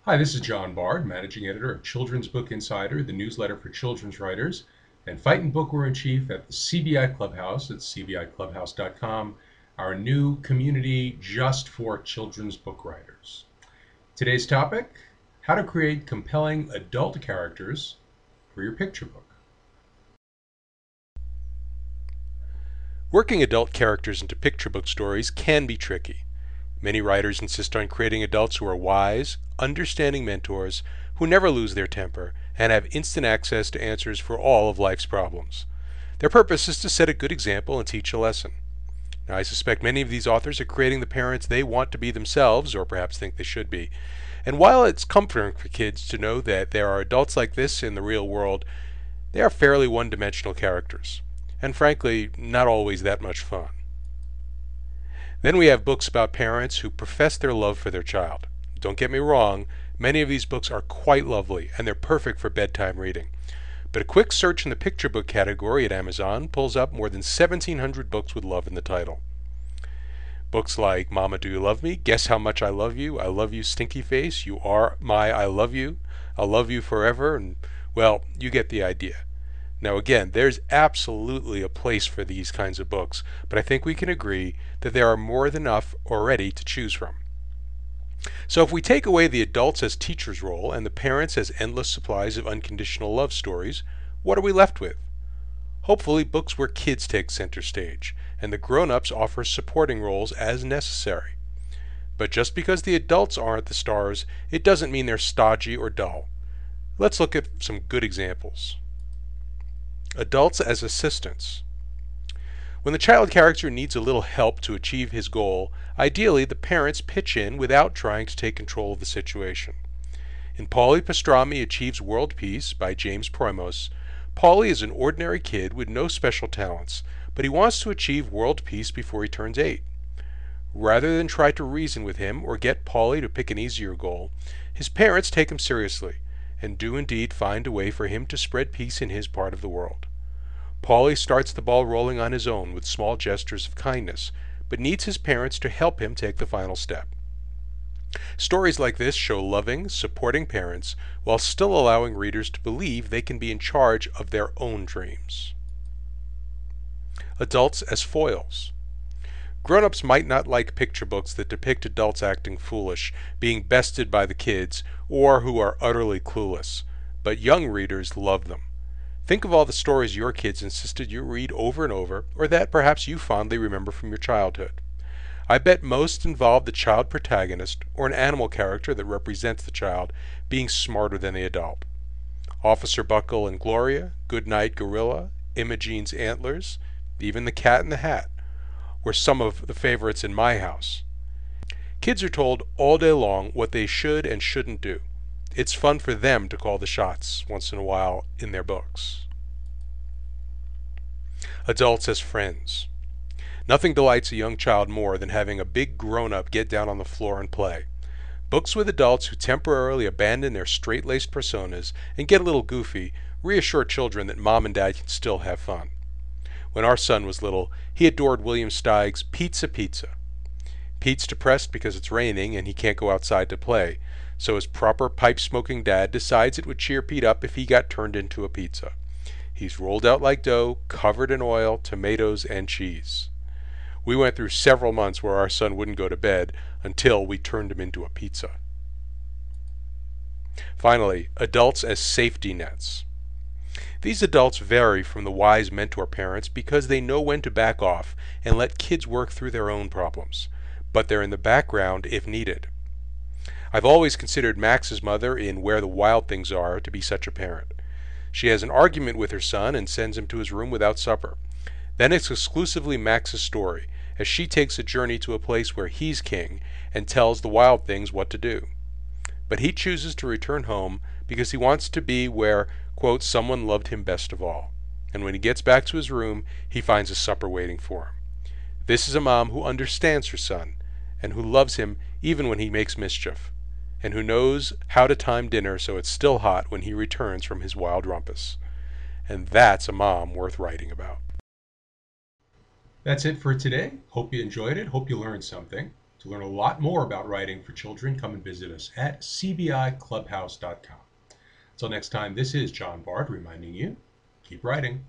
Hi, this is John Bard, Managing Editor of Children's Book Insider, the newsletter for children's writers, and Fighting Bookworm-in-Chief at the CBI Clubhouse at cbiclubhouse.com, our new community just for children's book writers. Today's topic, how to create compelling adult characters for your picture book. Working adult characters into picture book stories can be tricky. Many writers insist on creating adults who are wise, understanding mentors, who never lose their temper, and have instant access to answers for all of life's problems. Their purpose is to set a good example and teach a lesson. Now, I suspect many of these authors are creating the parents they want to be themselves, or perhaps think they should be. And while it's comforting for kids to know that there are adults like this in the real world, they are fairly one-dimensional characters, and frankly, not always that much fun. Then we have books about parents who profess their love for their child. Don't get me wrong, many of these books are quite lovely, and they're perfect for bedtime reading. But a quick search in the picture book category at Amazon pulls up more than 1,700 books with love in the title. Books like Mama Do You Love Me, Guess How Much I Love You Stinky Face, You Are My I'll Love You Forever, and, well, you get the idea. Now again, there's absolutely a place for these kinds of books, but I think we can agree that there are more than enough already to choose from. So if we take away the adults as teachers' role and the parents as endless supplies of unconditional love stories, what are we left with? Hopefully books where kids take center stage, and the grown-ups offer supporting roles as necessary. But just because the adults aren't the stars, it doesn't mean they're stodgy or dull. Let's look at some good examples. Adults as assistants. When the child character needs a little help to achieve his goal, ideally the parents pitch in without trying to take control of the situation. In Paulie Pastrami Achieves World Peace by James Proimos, Paulie is an ordinary kid with no special talents, but he wants to achieve world peace before he turns 8. Rather than try to reason with him or get Paulie to pick an easier goal, his parents take him seriously and do indeed find a way for him to spread peace in his part of the world. Paulie starts the ball rolling on his own with small gestures of kindness, but needs his parents to help him take the final step. Stories like this show loving, supporting parents while still allowing readers to believe they can be in charge of their own dreams. Adults as foils. Grown-ups might not like picture books that depict adults acting foolish, being bested by the kids, or who are utterly clueless, but young readers love them. Think of all the stories your kids insisted you read over and over, or that perhaps you fondly remember from your childhood. I bet most involve the child protagonist, or an animal character that represents the child, being smarter than the adult. Officer Buckle and Gloria, Goodnight Gorilla, Imogene's Antlers, even The Cat in the Hat were some of the favorites in my house. Kids are told all day long what they should and shouldn't do. It's fun for them to call the shots once in a while in their books. Adults as friends. Nothing delights a young child more than having a big grown-up get down on the floor and play. Books with adults who temporarily abandon their straight-laced personas and get a little goofy reassure children that mom and dad can still have fun. When our son was little, he adored William Steig's Pizza Pizza. Pete's depressed because it's raining and he can't go outside to play, so his proper pipe-smoking dad decides it would cheer Pete up if he got turned into a pizza. He's rolled out like dough, covered in oil, tomatoes, and cheese. We went through several months where our son wouldn't go to bed until we turned him into a pizza. Finally, adults as safety nets. These adults vary from the wise mentor parents because they know when to back off and let kids work through their own problems, but they're in the background if needed. I've always considered Max's mother in Where the Wild Things Are to be such a parent. She has an argument with her son and sends him to his room without supper. Then it's exclusively Max's story, as she takes a journey to a place where he's king and tells the wild things what to do. But he chooses to return home because he wants to be where, quote, someone loved him best of all. And when he gets back to his room, he finds a supper waiting for him. This is a mom who understands her son, and who loves him even when he makes mischief, and who knows how to time dinner so it's still hot when he returns from his wild rumpus. And that's a mom worth writing about. That's it for today. Hope you enjoyed it. Hope you learned something. To learn a lot more about writing for children, come and visit us at cbiclubhouse.com. Until next time, this is John Bard reminding you, keep writing.